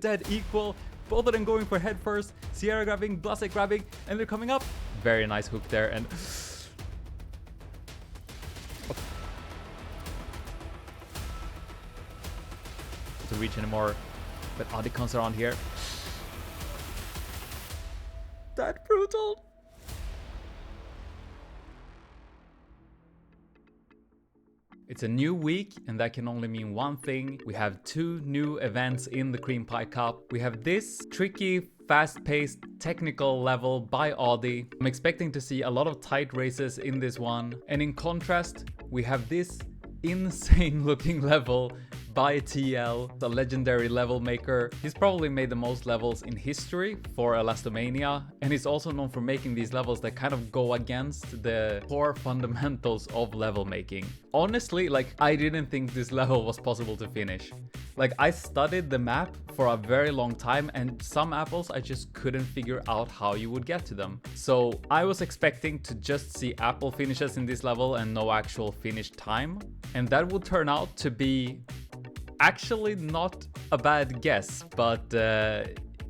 dead equal. Both of them going for head first. Sierra grabbing, Blasek grabbing, and they're coming up. Very nice hook there, and to reach anymore, but Adi comes around here. That brutal. It's a new week, and that can only mean one thing. We have two new events in the Cream Pie Cup. We have this tricky, fast-paced, technical level by Audi. I'm expecting to see a lot of tight races in this one. And in contrast, we have this insane looking level by TL, the legendary level maker. He's probably made the most levels in history for Elastomania, and he's also known for making these levels that kind of go against the core fundamentals of level making. Honestly, like, I didn't think this level was possible to finish. Like, I studied the map for a very long time, and some apples I just couldn't figure out how you would get to them. So I was expecting to just see apple finishes in this level and no actual finish time, and that would turn out to be actually not a bad guess, but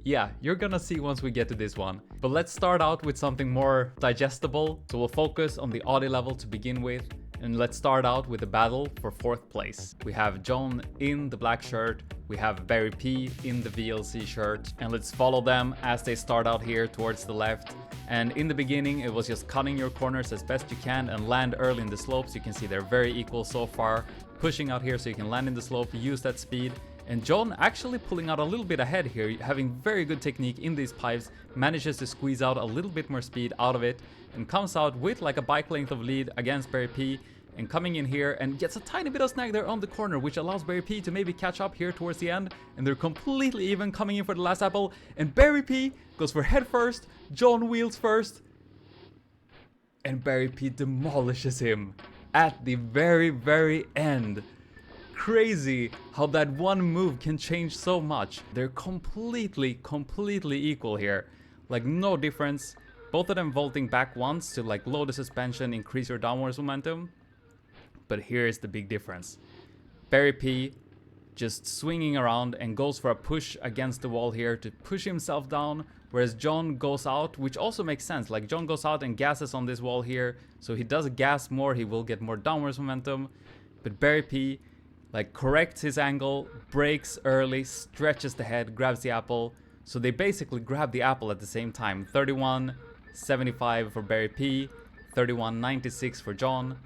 yeah, you're gonna see once we get to this one. But let's start out with something more digestible. So we'll focus on the Audi level to begin with, and let's start out with the battle for 4th place. We have John in the black shirt, we have Barry P in the VLC shirt, and let's follow them as they start out here towards the left. And in the beginning, it was just cutting your corners as best you can and land early in the slopes. You can see they're very equal so far. Pushing out here so you can land in the slope, use that speed. And John actually pulling out a little bit ahead here, having very good technique in these pipes, manages to squeeze out a little bit more speed out of it, and comes out with like a bike length of lead against Barry P, and coming in here and gets a tiny bit of snag there on the corner, which allows Barry P to maybe catch up here towards the end, and they're completely even coming in for the last apple, and Barry P goes for head first, John wheels first, and Barry P demolishes him at the very end. Crazy how that one move can change so much. They're completely equal here. Like, no difference. Both of them vaulting back once to like low the suspension, increase your downwards momentum. But here is the big difference. Barry P just swinging around and goes for a push against the wall here to push himself down, whereas John goes out, which also makes sense. Like, John goes out and gasses on this wall here, so he does gas more, he will get more downwards momentum. But Barry P like corrects his angle, brakes early, stretches the head, grabs the apple. So they basically grab the apple at the same time. 31.75 for Barry P, 31.96 for John.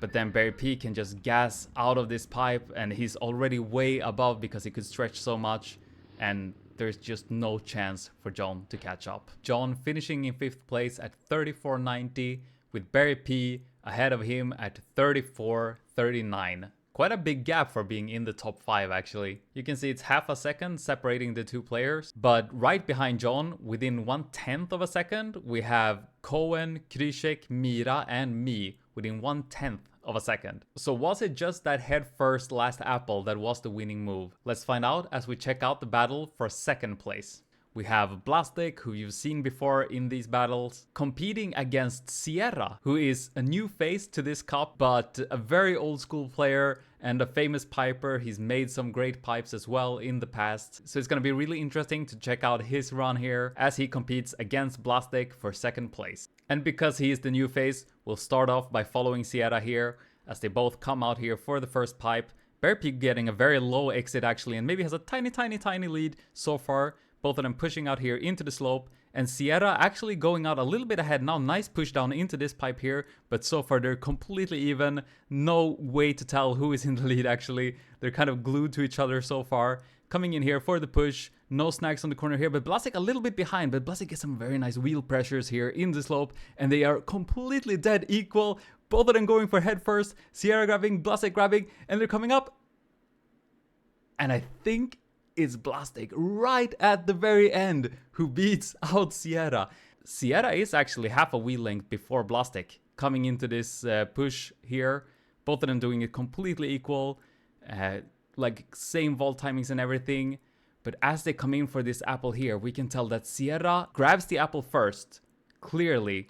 But then Barry P can just gas out of this pipe, and he's already way above because he could stretch so much, and there's just no chance for John to catch up. John finishing in 5th place at 34.90, with Barry P ahead of him at 34.39. Quite a big gap for being in the top 5 actually. You can see it's half a second separating the two players, but right behind John, within 1/10 of a second, we have Cohen, Krishek, Mira, and me within 1/10 of a second. So was it just that head first last apple that was the winning move? Let's find out as we check out the battle for 2nd place. We have Blastek, who you've seen before in these battles, competing against Sierra, who is a new face to this cup, but a very old school player and a famous piper. He's made some great pipes as well in the past. So it's going to be really interesting to check out his run here as he competes against Blastek for 2nd place. And because he is the new face, we'll start off by following Sierra here as they both come out here for the first pipe. Barry P getting a very low exit actually, and maybe has a tiny lead so far. Both of them pushing out here into the slope, and Sierra actually going out a little bit ahead now. Nice push down into this pipe here, but so far they're completely even. No way to tell who is in the lead actually. They're kind of glued to each other so far. Coming in here for the push, no snags on the corner here, but Blasek a little bit behind, but Blasek gets some very nice wheel pressures here in the slope, and they are completely dead equal. Both of them going for head first, Sierra grabbing, Blasek grabbing, and they're coming up. And I think it's Blastek right at the very end who beats out Sierra. Sierra is actually half a wheel length before Blastek coming into this push here. Both of them doing it completely equal, like same vault timings and everything. But as they come in for this apple here, we can tell that Sierra grabs the apple first, clearly.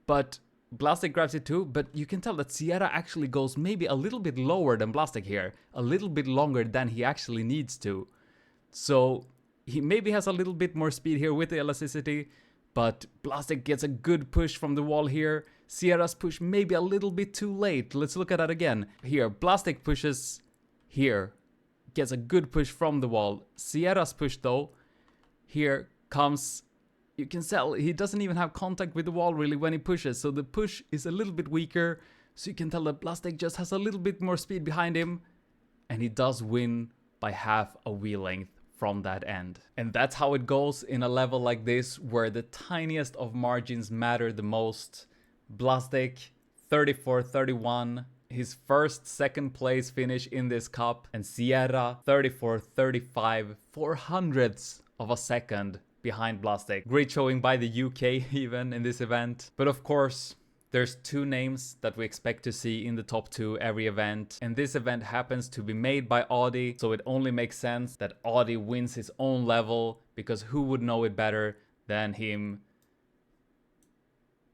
But Blastek grabs it too, but you can tell that Sierra actually goes maybe a little bit lower than Blastek here. A little bit longer than he actually needs to. So he maybe has a little bit more speed here with the elasticity, but Blastic gets a good push from the wall here. Sierra's push maybe a little bit too late. Let's look at that again. Here, Blastic pushes here, gets a good push from the wall. Sierra's push though, here comes, you can tell he doesn't even have contact with the wall really when he pushes. So the push is a little bit weaker. So you can tell that Blastic just has a little bit more speed behind him. And he does win by half a wheel length from that end. And that's how it goes in a level like this where the tiniest of margins matter the most. Blastic 34-31, his first second place finish in this cup, and Sierra 34-35, 400ths of a second behind Blastic. Great showing by the UK even in this event. But of course, there's two names that we expect to see in the top two every event, and this event happens to be made by Audi, so it only makes sense that Audi wins his own level, because who would know it better than him?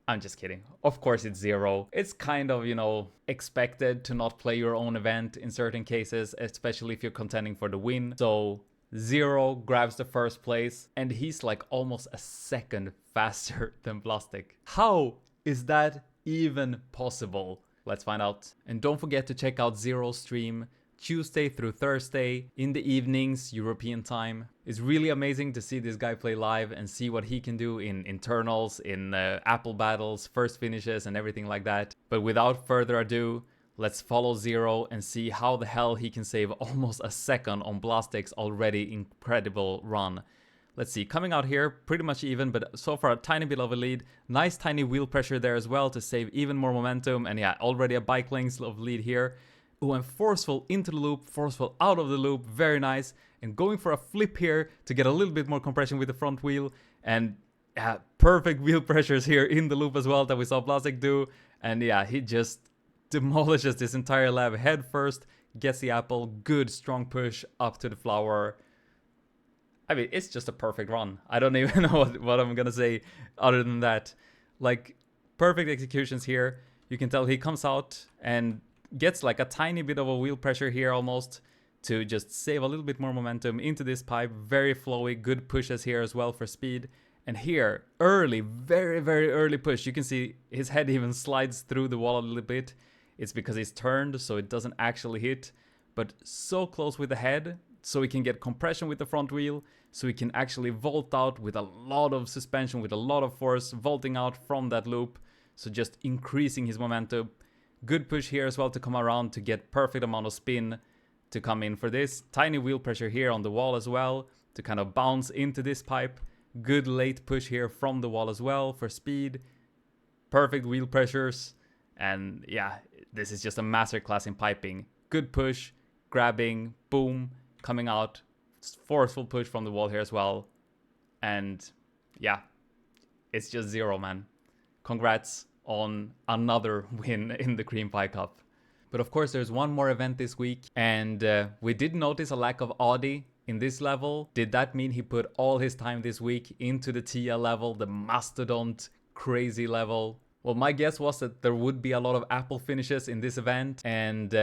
I'm just kidding. Of course it's Zero. It's kind of, you know, expected to not play your own event in certain cases, especially if you're contending for the win. So Zero grabs the first place, and he's like almost a second faster than Blastic. How is that even possible? Let's find out. And don't forget to check out Zero's stream Tuesday through Thursday in the evenings, European time. It's really amazing to see this guy play live and see what he can do in internals, in Apple battles, first finishes and everything like that. But without further ado, let's follow Zero and see how the hell he can save almost a second on Blastic's already incredible run. Let's see, coming out here, pretty much even, but so far a tiny bit of a lead. Nice tiny wheel pressure there as well to save even more momentum. And yeah, already a bike length of lead here. Oh, and forceful into the loop, forceful out of the loop, very nice. And going for a flip here to get a little bit more compression with the front wheel. And yeah, perfect wheel pressures here in the loop as well that we saw Blastic do. And yeah, he just demolishes this entire lab head first, gets the apple, good strong push up to the flower. I mean, it's just a perfect run. I don't even know what I'm gonna say other than that. Like, perfect executions here. You can tell he comes out and gets like a tiny bit of a wheel pressure here almost to just save a little bit more momentum into this pipe. Very flowy, good pushes here as well for speed. And here, early, very, very early push. You can see his head even slides through the wall a little bit. It's because he's turned, so it doesn't actually hit. But so close with the head, so he can get compression with the front wheel, so he can actually vault out with a lot of suspension, with a lot of force, vaulting out from that loop. So just increasing his momentum. Good push here as well to come around to get perfect amount of spin to come in for this. Tiny wheel pressure here on the wall as well to kind of bounce into this pipe. Good late push here from the wall as well for speed. Perfect wheel pressures. And yeah, this is just a masterclass in piping. Good push, grabbing, boom, coming out. Forceful push from the wall here as well. And yeah, it's just Zero, man. Congrats on another win in the Cream Pie Cup. But of course, there's one more event this week, and we did notice a lack of Audi in this level. Did that mean he put all his time this week into the TL level, the mastodont crazy level? Well, my guess was that there would be a lot of Apple finishes in this event, and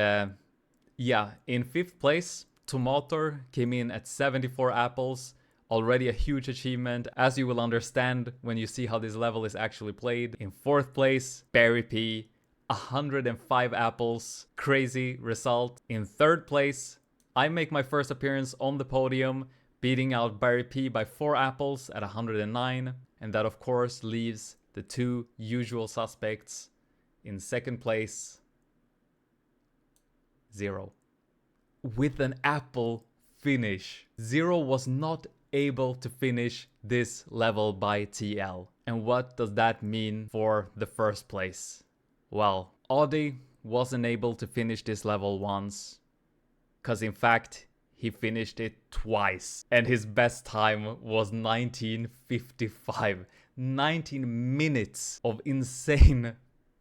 yeah, in 5th place, Tomator came in at 74 apples. Already a huge achievement, as you will understand when you see how this level is actually played. In 4th place, PhotoPea, 105 apples. Crazy result. In 3rd place, I make my first appearance on the podium, beating out PhotoPea by 4 apples at 109. And that of course leaves the two usual suspects. In 2nd place, Zero. With an apple finish. Zero was not able to finish this level by TL. And what does that mean for the first place? Well, Audi wasn't able to finish this level once, because in fact he finished it twice, and his best time was 19:55. 19 minutes of insane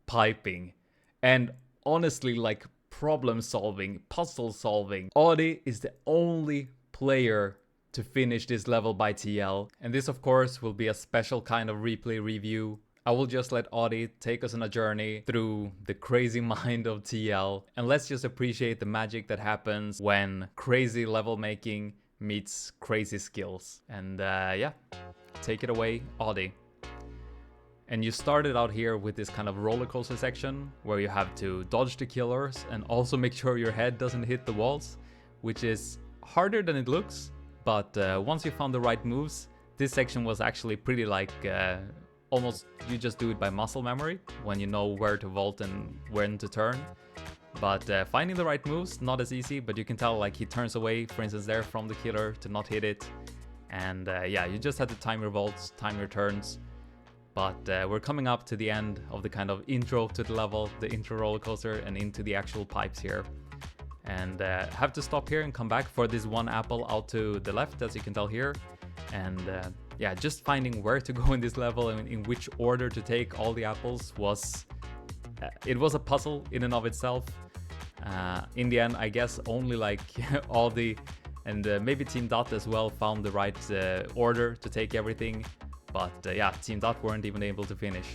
piping, and honestly, like, problem solving, puzzle solving. Audi is the only player to finish this level by TL. And this of course will be a special kind of replay review. I will just let Audi take us on a journey through the crazy mind of TL. And let's just appreciate the magic that happens when crazy level making meets crazy skills. And yeah, take it away, Audi. And you started out here with this kind of roller coaster section where you have to dodge the killers and also make sure your head doesn't hit the walls, which is harder than it looks. But once you found the right moves, this section was actually pretty like almost you just do it by muscle memory when you know where to vault and when to turn. But finding the right moves, not as easy, but you can tell like he turns away, for instance, there from the killer to not hit it. And yeah, you just have to time your vaults, time your turns. But we're coming up to the end of the kind of intro to the level, the intro roller coaster, and into the actual pipes here. And have to stop here and come back for this one apple out to the left, as you can tell here. And yeah, just finding where to go in this level and in which order to take all the apples was... it was a puzzle in and of itself. In the end, I guess only like Audi and maybe Team Dot as well found the right order to take everything. But yeah, Team Dot weren't even able to finish.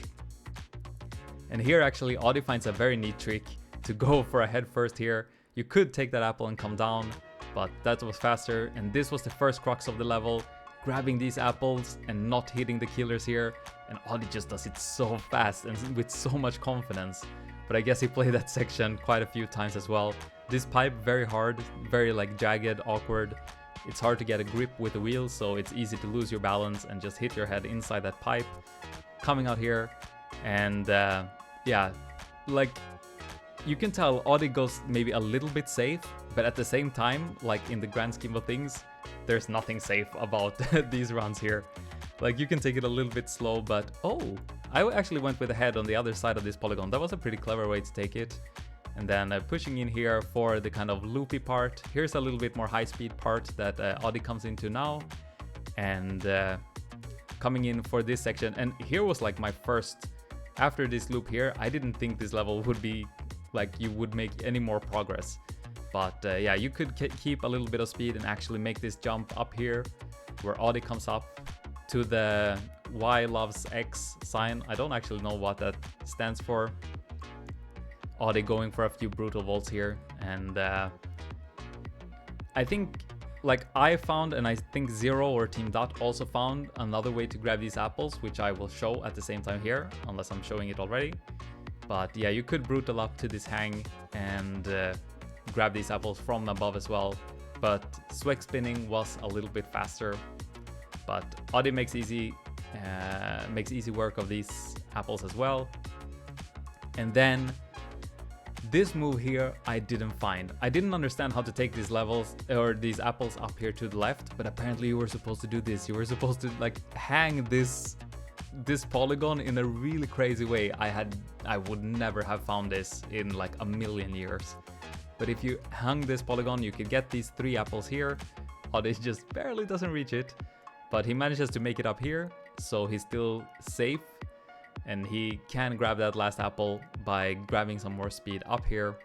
And here actually Audi finds a very neat trick to go for a head first here. You could take that apple and come down, but that was faster. And this was the first crux of the level, grabbing these apples and not hitting the killers here. And Audi just does it so fast and with so much confidence. But I guess he played that section quite a few times as well. This pipe, very hard, very like jagged, awkward. It's hard to get a grip with the wheels, so it's easy to lose your balance and just hit your head inside that pipe. Coming out here, and yeah, like you can tell Audi goes maybe a little bit safe, but at the same time, like in the grand scheme of things, there's nothing safe about these runs here. Like you can take it a little bit slow, but oh, I actually went with the head on the other side of this polygon. That was a pretty clever way to take it. And then pushing in here for the kind of loopy part. Here's a little bit more high-speed part that Audi comes into now. And coming in for this section. And here was like my first... After this loop here, I didn't think this level would be like you would make any more progress. But yeah, you could keep a little bit of speed and actually make this jump up here, where Audi comes up to the Y loves X sign. I don't actually know what that stands for. Audi going for a few brutal vaults here, and I think like I found, and I think Zero or Team Dot also found another way to grab these apples, which I will show at the same time here, unless I'm showing it already. But yeah, you could brutal up to this hang and grab these apples from above as well, but Swag spinning was a little bit faster. But Audi makes easy work of these apples as well. And then this move here I didn't find. I didn't understand how to take these levels or these apples up here to the left, but apparently you were supposed to do this. You were supposed to like hang this polygon in a really crazy way. I would never have found this in like a million years. But if you hung this polygon, you could get these 3 apples here. Audi just barely doesn't reach it, but he manages to make it up here, so he's still safe. And he can grab that last apple by grabbing some more speed up here.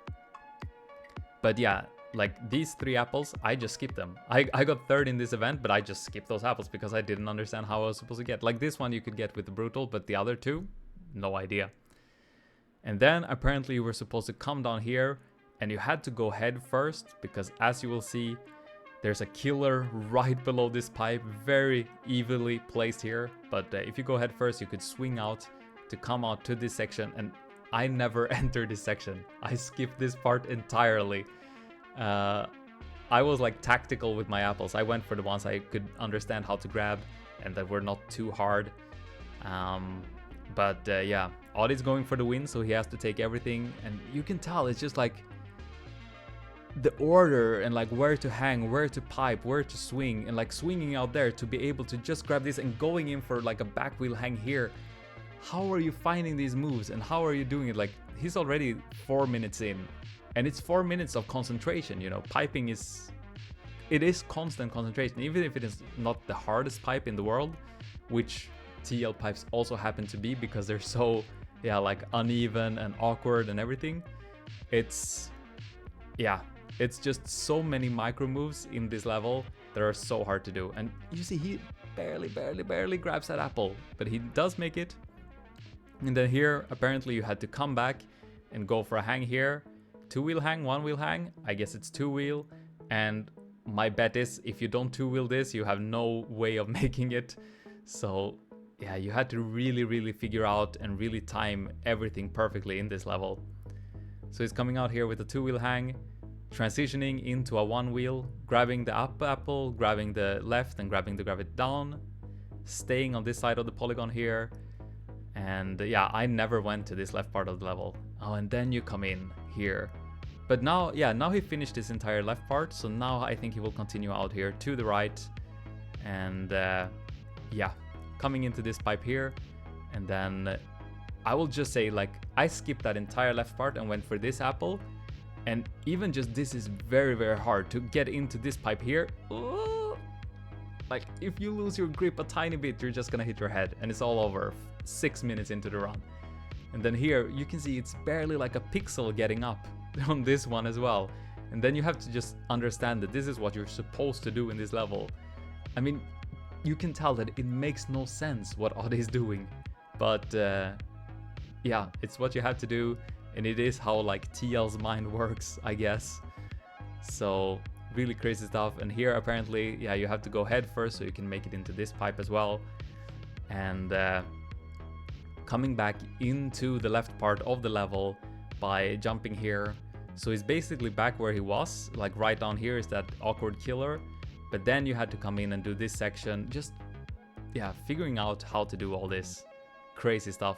But yeah, like these 3 apples, I just skipped them. I got 3rd in this event, but I just skipped those apples because I didn't understand how I was supposed to get. Like this one you could get with the brutal, but the other 2, no idea. And then apparently you were supposed to come down here and you had to go head first, because as you will see, there's a killer right below this pipe, very evenly placed here. But if you go head first, you could swing out to come out to this section, and I never entered this section. I skipped this part entirely. I was like tactical with my apples. I went for the ones I could understand how to grab and that were not too hard. But yeah, Audi's going for the win, so he has to take everything, and you can tell it's just like the order and like where to hang, where to pipe, where to swing, and like swinging out there to be able to just grab this and going in for like a back wheel hang here. How are you finding these moves and how are you doing it? Like he's already 4 minutes in, and it's 4 minutes of concentration. You know, piping is constant concentration, even if it is not the hardest pipe in the world, which TL pipes also happen to be because they're so like uneven and awkward and everything. It's just so many micro moves in this level that are so hard to do. And you see he barely grabs that apple, but he does make it. And then here, apparently you had to come back and go for a hang here. 2-wheel hang, 1-wheel hang. I guess it's 2-wheel. And my bet is if you don't two-wheel this, you have no way of making it. So yeah, you had to really figure out and really time everything perfectly in this level. So he's coming out here with a two-wheel hang, transitioning into a one-wheel, grabbing the up apple, grabbing the left and grabbing the grab it down, staying on this side of the polygon here. And yeah, I never went to this left part of the level. Oh, and then you come in here. But now, yeah, now he finished this entire left part, so now I think he will continue out here to the right. And yeah, coming into this pipe here. And then I will just say, like, I skipped that entire left part and went for this apple. And even just this is very hard to get into this pipe here. Ooh, like, if you lose your grip a tiny bit, you're just gonna hit your head and it's all over 6 minutes into the run. And then here you can see it's barely like a pixel getting up on this one as well. And then you have to just understand that this is what you're supposed to do in this level. I mean, you can tell that it makes no sense what Audi is doing, but yeah, it's what you have to do, and it is how like TL's mind works, I guess. So really crazy stuff. And here apparently, yeah, you have to go head first so you can make it into this pipe as well. And coming back into the left part of the level by jumping here. So he's basically back where he was, like right down here is that awkward killer. But then you had to come in and do this section, just, yeah, figuring out how to do all this crazy stuff.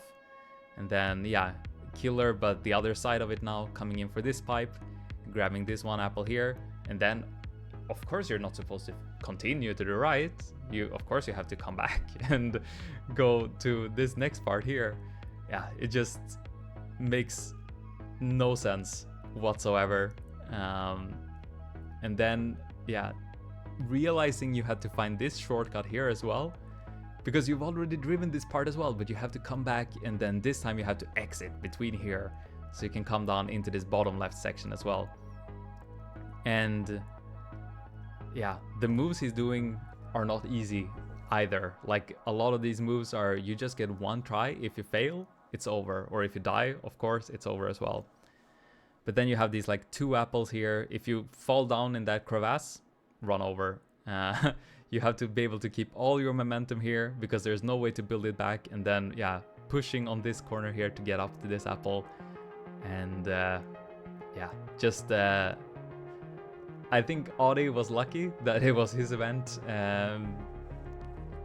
And then, yeah, killer, but the other side of it now, coming in for this pipe, grabbing this one apple here. And then, of course, you're not supposed to continue to the right. Of course, you have to come back and go to this next part here. Yeah, it just makes no sense whatsoever. And then, yeah, realizing you had to find this shortcut here as well, because you've already driven this part as well, but you have to come back, and then this time you have to exit between here so you can come down into this bottom left section as well. And yeah, the moves he's doing are not easy either. Like, a lot of these moves are, you just get one try. If you fail, it's over, or if you die, of course, it's over as well. But then you have these like two apples here. If you fall down in that crevasse, run over. You have to be able to keep all your momentum here because there's no way to build it back. And then, yeah, pushing on this corner here to get up to this apple. And yeah, just I think Audi was lucky that it was his event,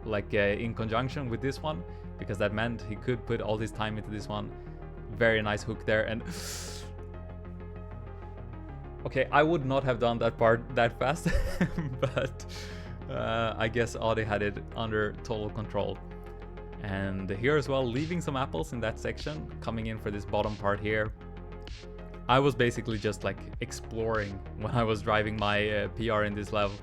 like in conjunction with this one, because that meant he could put all his time into this one. Very nice hook there. And okay, I would not have done that part that fast, but I guess Audi had it under total control. And here as well, leaving some apples in that section, coming in for this bottom part here. I was basically just like exploring when I was driving my PR in this level.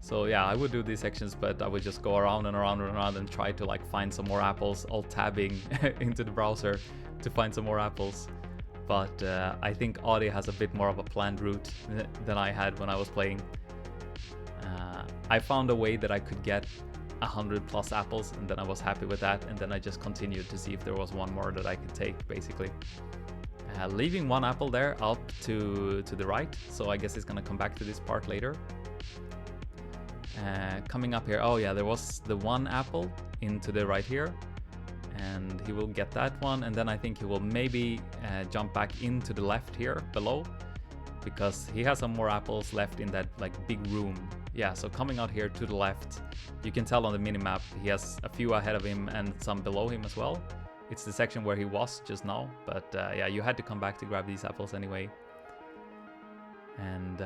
So yeah, I would do these sections, but I would just go around and around and around and try to like find some more apples, all tabbing into the browser to find some more apples. But I think Audi has a bit more of a planned route than I had when I was playing. I found a way that I could get 100+ apples, and then I was happy with that, and then I just continued to see if there was one more that I could take, basically. Leaving one apple there out to the right, so I guess it's gonna come back to this part later. Coming up here, oh yeah, there was the one apple into the right here, and he will get that one, and then I think he will maybe jump back into the left here below, because he has some more apples left in that like big room. Yeah, so coming out here to the left, you can tell on the minimap he has a few ahead of him and some below him as well. It's the section where he was just now, but yeah, you had to come back to grab these apples anyway. And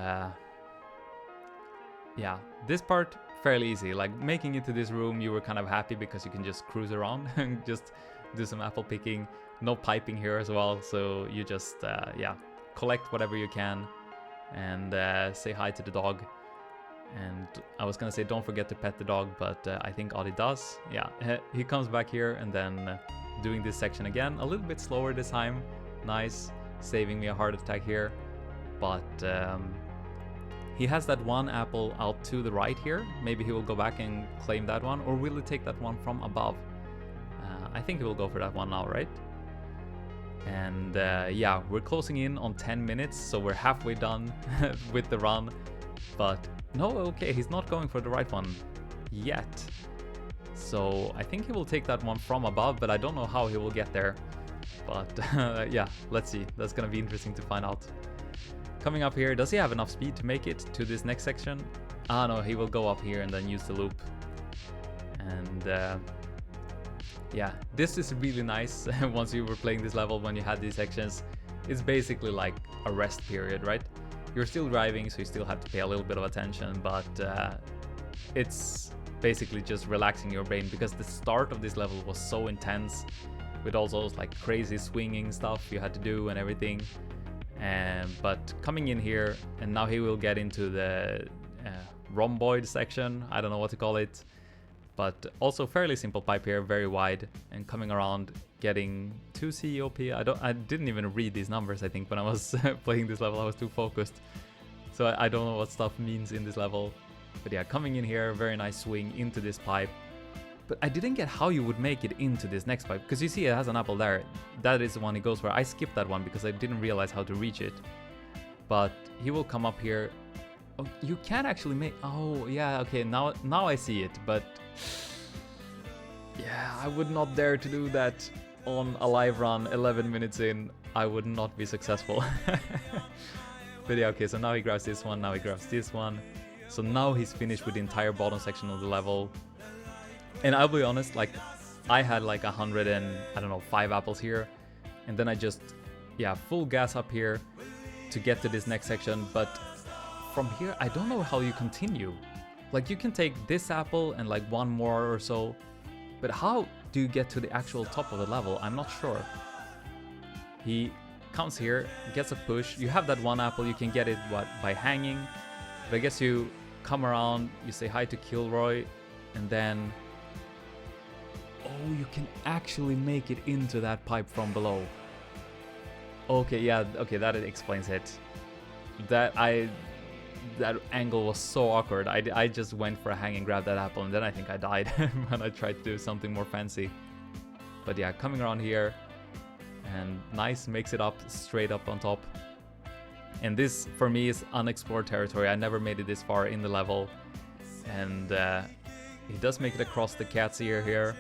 yeah, this part fairly easy. Like, making it to this room, you were kind of happy because you can just cruise around and just do some apple picking. No piping here as well, so you just yeah, collect whatever you can and say hi to the dog. And I was gonna say don't forget to pet the dog, but I think Audi does. Yeah, he comes back here and then doing this section again, a little bit slower this time. Nice, saving me a heart attack here. But he has that one apple out to the right here. Maybe he will go back and claim that one, or will he take that one from above? I think he will go for that one now, right? And yeah, we're closing in on 10 minutes, so we're halfway done with the run. But no, okay, he's not going for the right one yet. So I think he will take that one from above, but I don't know how he will get there. But yeah, let's see. That's gonna be interesting to find out. Coming up here, does he have enough speed to make it to this next section? Ah no, he will go up here and then use the loop. And yeah, this is really nice. Once you were playing this level, when you had these sections, it's basically like a rest period, right? You're still driving, so you still have to pay a little bit of attention, but it's basically just relaxing your brain, because the start of this level was so intense with all those like crazy swinging stuff you had to do and everything. But coming in here, and now he will get into the rhomboid section, I don't know what to call it, but also fairly simple pipe here, very wide, and coming around getting 2 COP. I didn't even read these numbers, I think, when I was playing this level. I was too focused, so I don't know what stuff means in this level. But yeah, coming in here, very nice swing into this pipe. But I didn't get how you would make it into this next pipe, because you see it has an apple there. That is the one he goes for. I skipped that one because I didn't realize how to reach it. But he will come up here. Oh, you can actually make... Oh, yeah, okay, now I see it. But yeah, I would not dare to do that on a live run 11 minutes in. I would not be successful. But yeah, okay, so now he grabs this one, now he grabs this one. So now he's finished with the entire bottom section of the level. And I'll be honest, like, I had like 105 apples here, and then I just, yeah, full gas up here to get to this next section. But from here, I don't know how you continue. Like, you can take this apple and like one more or so, but how do you get to the actual top of the level? I'm not sure. He comes here, gets a push. You have that one apple, you can get it by hanging. But I guess you come around, you say hi to Kilroy, and then... Oh, you can actually make it into that pipe from below. Okay, yeah, okay, that explains it. That angle was so awkward. I just went for a hang and grabbed that apple, and then I think I died when I tried to do something more fancy. But yeah, coming around here, and nice, makes it up, straight up on top. And this, for me, is unexplored territory. I never made it this far in the level. And he does make it across the cat's ear here.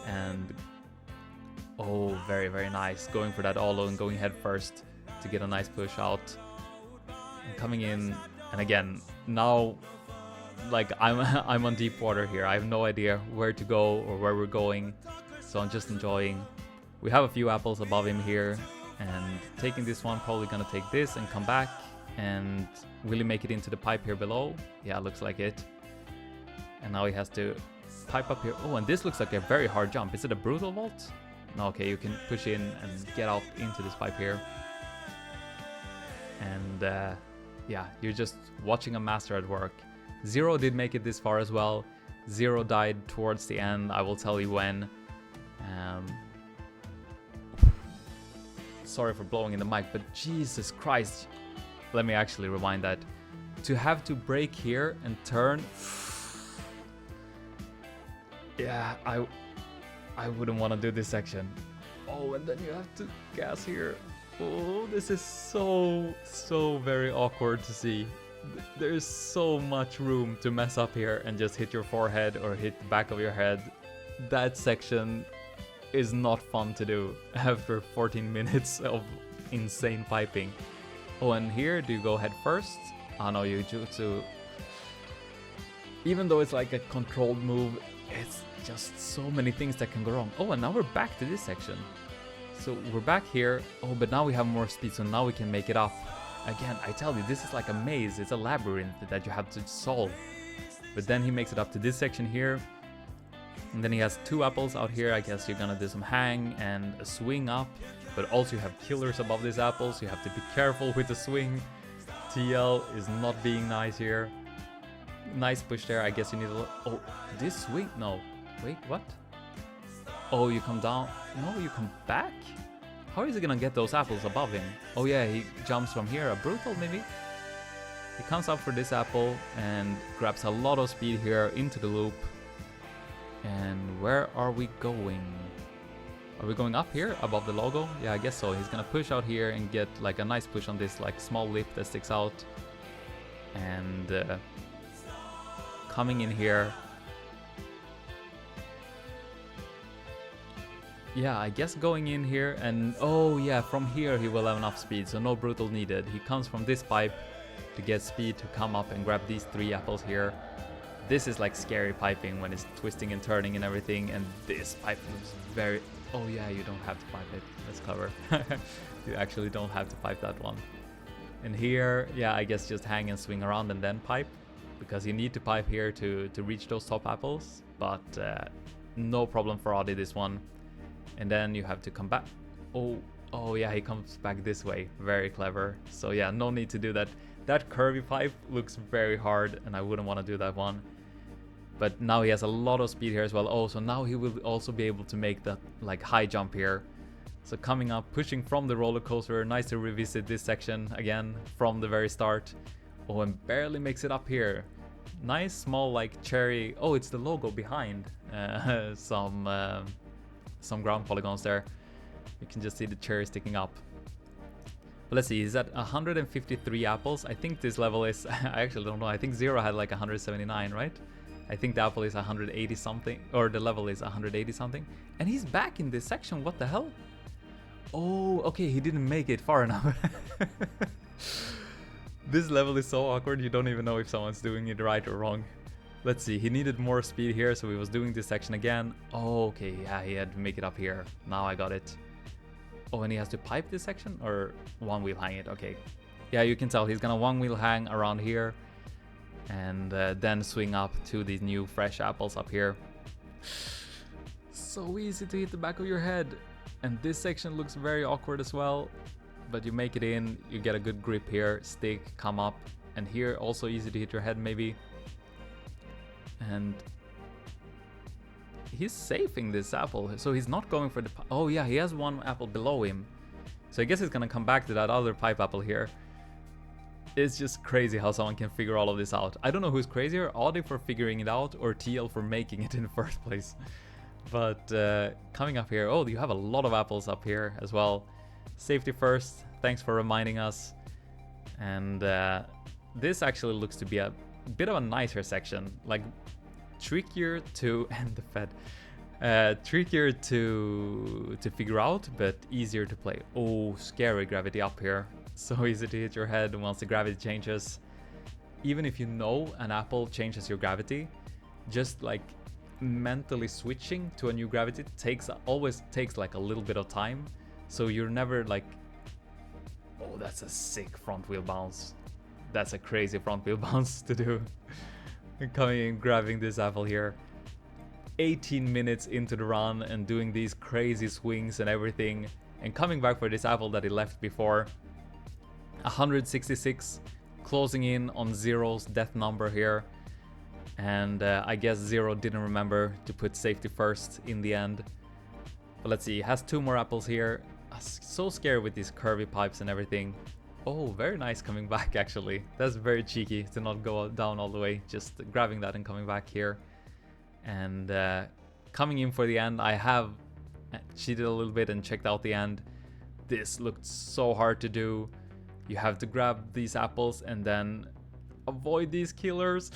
And oh, very, very nice. Going for that all and going head first to get a nice push out. And coming in, and again, now, like, I'm on deep water here. I have no idea where to go or where we're going. So I'm just enjoying. We have a few apples above him here. And taking this one, probably gonna take this and come back. And will he make it into the pipe here below? Yeah, looks like it. And now he has to pipe up here. Oh, and this looks like a very hard jump. Is it a brutal vault? No, okay, you can push in and get up into this pipe here. And yeah, you're just watching a master at work. Zero did make it this far as well. Zero died towards the end. I will tell you when. Sorry for blowing in the mic, but Jesus Christ. Let me actually rewind that. To have to brake here and turn. Yeah, I wouldn't want to do this section. Oh, and then you have to gas here. Oh, this is so very awkward to see. There's so much room to mess up here and just hit your forehead or hit the back of your head. That section is not fun to do after 14 minutes of insane piping. Oh, and here, do you go head first? Oh no, you jutsu. Even though it's like a controlled move, it's just so many things that can go wrong. Oh, and now we're back to this section. So we're back here. Oh, but now we have more speed, so now we can make it up. Again, I tell you, this is like a maze. It's a labyrinth that you have to solve. But then he makes it up to this section here. And then he has 2 apples out here. I guess you're gonna do some hang and a swing up. But also you have killers above these apples. You have to be careful with the swing. TL is not being nice here. Nice push there. I guess you need a little... Oh, this swing? No. Wait, what? Oh, you come down. No, you come back? How is he gonna get those apples above him? Oh yeah, he jumps from here. A brutal maybe? He comes up for this apple and grabs a lot of speed here into the loop. And where are we going? Are we going up here above the logo? Yeah, I guess so. He's gonna push out here and get like a nice push on this like small lip that sticks out. And coming in here. Yeah, I guess going in here and oh yeah, from here he will have enough speed, so no brutal needed. He comes from this pipe to get speed to come up and grab these 3 apples here. This is like scary piping when it's twisting and turning and everything, and this pipe looks very... Oh yeah, you don't have to pipe it. That's clever. You actually don't have to pipe that one. And here, yeah, I guess just hang and swing around and then pipe, because you need to pipe here to reach those top apples, but no problem for Audi this one. And then you have to come back. Oh yeah, he comes back this way. Very clever. So yeah, no need to do that. That curvy pipe looks very hard, and I wouldn't want to do that one. But now he has a lot of speed here as well. Oh, so now he will also be able to make that like high jump here. So coming up, pushing from the roller coaster. Nice to revisit this section again from the very start. Oh, and barely makes it up here. Nice small like cherry. Oh, it's the logo behind some ground polygons there. You can just see the cherry sticking up. But let's see, he's at 153 apples. I think this level is, I actually don't know. I think Zero had like 179, right? I think the apple is 180 something, or the level is 180 something. And he's back in this section, what the hell? Oh, okay, he didn't make it far enough. This level is so awkward, you don't even know if someone's doing it right or wrong. Let's see, he needed more speed here, so he was doing this section again. Oh, okay, yeah, he had to make it up here. Now I got it. Oh, and he has to pipe this section, or one wheel hang it, okay. Yeah, you can tell he's gonna one wheel hang around here, and then swing up to these new fresh apples up here. So easy to hit the back of your head. And this section looks very awkward as well, but you make it in, you get a good grip here, stick, come up, and here also easy to hit your head maybe. And he's safing this apple, so he's not going for the... Oh yeah, he has one apple below him. So I guess he's gonna come back to that other pipe apple here. It's just crazy how someone can figure all of this out. I don't know who's crazier, Audi for figuring it out or TL for making it in the first place. But coming up here, oh, you have a lot of apples up here as well. Safety first, thanks for reminding us. And this actually looks to be a bit of a nicer section, like trickier to and the Fed, trickier to figure out, but easier to play. Oh, scary gravity up here. So easy to hit your head once the gravity changes. Even if you know an apple changes your gravity, just like mentally switching to a new gravity always takes like a little bit of time. So you're never like, oh, that's a sick front wheel bounce. That's a crazy front wheel bounce to do. Coming in, grabbing this apple here. 18 minutes into the run and doing these crazy swings and everything. And coming back for this apple that he left before. 166, closing in on Zero's death number here. And I guess Zero didn't remember to put safety first in the end. But let's see, he has 2 more apples here. So scared with these curvy pipes and everything. Oh, very nice coming back actually. That's very cheeky to not go down all the way. Just grabbing that and coming back here. And coming in for the end, I have cheated a little bit and checked out the end. This looked so hard to do. You have to grab these apples and then avoid these killers.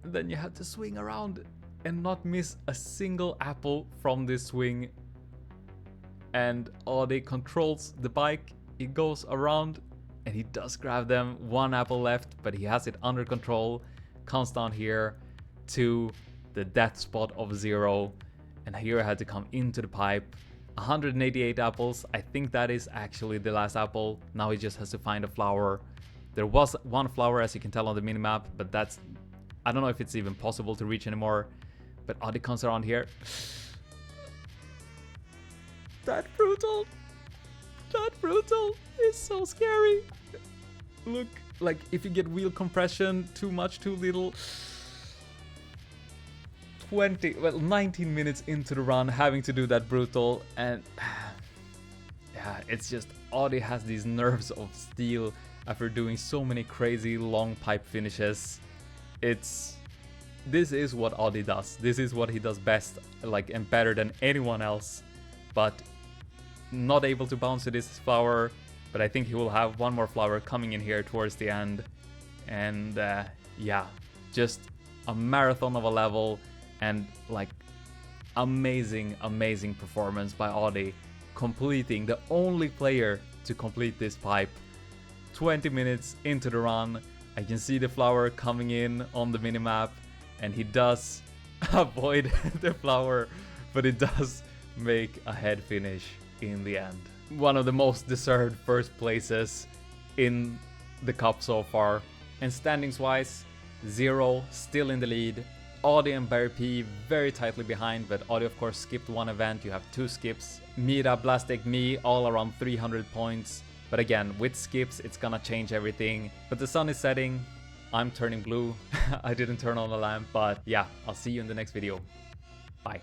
And then you have to swing around and not miss a single apple from this swing. And Audi controls the bike. He goes around and he does grab them. 1 apple left, but he has it under control. Comes down here to the death spot of Zero. And here I had to come into the pipe. 188 apples. I think that is actually the last apple. Now he just has to find a flower. There was 1 flower, as you can tell on the minimap, but that's... I don't know if it's even possible to reach anymore. But Audi comes around here. That brutal is so scary. Look, like if you get wheel compression, too much, too little. 19 minutes into the run, having to do that brutal, and yeah, it's just Audi has these nerves of steel after doing so many crazy long pipe finishes. This is what Audi does. This is what he does best, like, and better than anyone else. But not able to bounce to this flower, but I think he will have 1 more flower coming in here towards the end. And yeah, just a marathon of a level, and like amazing performance by Audi, completing, the only player to complete this pipe. 20 minutes into the run, I can see the flower coming in on the minimap, and he does avoid the flower, but it does make a head finish in the end. One of the most deserved first places in the cup so far. And standings wise, Zero still in the lead. Audi and PhotoPea very tightly behind, but Audi of course skipped one event, you have 2 skips. Mira, Blastek, me all around 300 points. But again, with skips it's gonna change everything. But the sun is setting, I'm turning blue. I didn't turn on the lamp, but yeah, I'll see you in the next video. Bye.